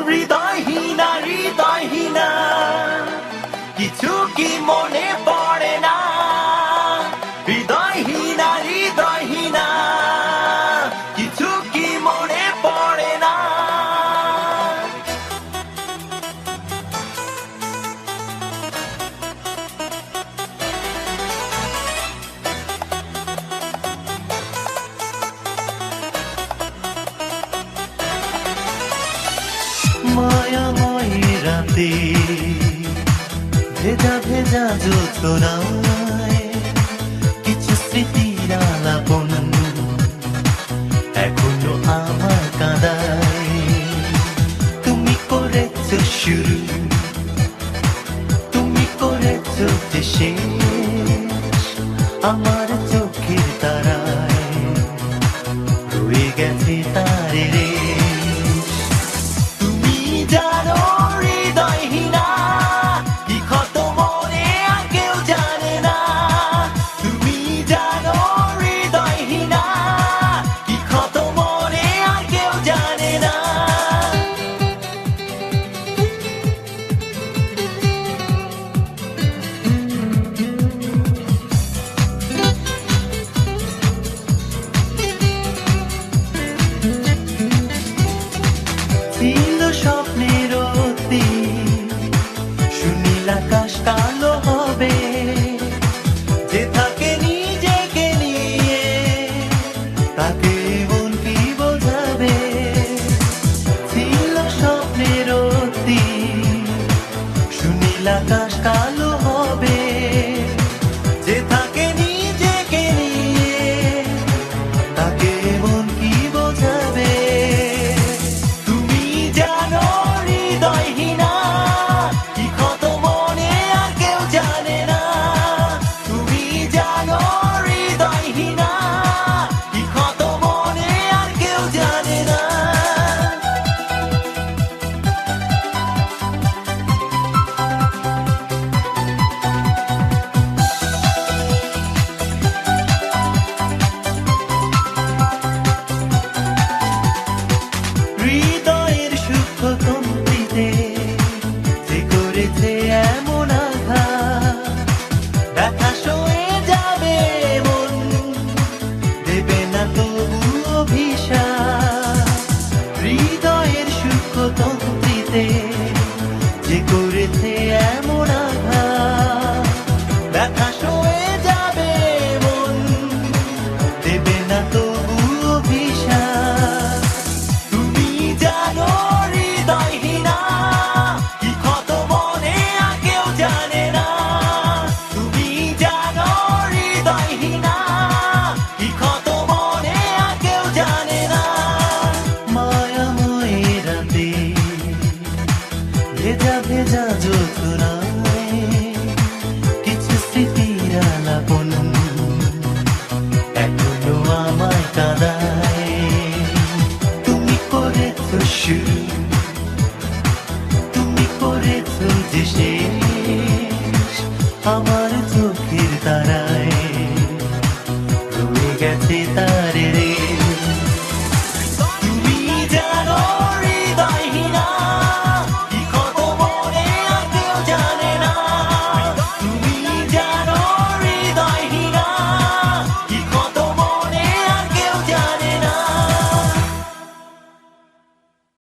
হৃদয়হীনা হৃদয়হীনা কিছু কি মনে পড়ে না। হৃদয়হীনা হৃদয়হীনা কিছু কি মনে পড়ে না। মায়াময় রাতে ভেজা ভেজা জোছনায় কিছু স্মৃতির আলাপন এখনো আমার কাঁদায়। তুমি করেছো শুরু, তুমি করেছো যে শেষ, আমার চোখের তারায় রয়ে গেছে তারে রে। জানো হৃদয়হীনা কি ক্ষত মনে আর কেউ জানে না। তুমি জানো হৃদয়হীনা কি ক্ষত মনে আর কেউ জানে না। ছিল স্বপ্নের অতি সুনীল আকাশ কালো হবে, যে থাকে নিজেকে নিয়ে তাকে মন কি বোঝাবে। ছিল স্বপ্নের অতি সুনীল আকাশ কালো হবে, যে থাকে নিজেকে নিয়ে তাকে মন কি বোঝাবে। তুমি জানো হৃদয়হীনা কি ক্ষত মনে আর কেউ জানে না। তুমি জানো হৃদয়হীনা কি ক্ষত মনে আর কেউ জানে না।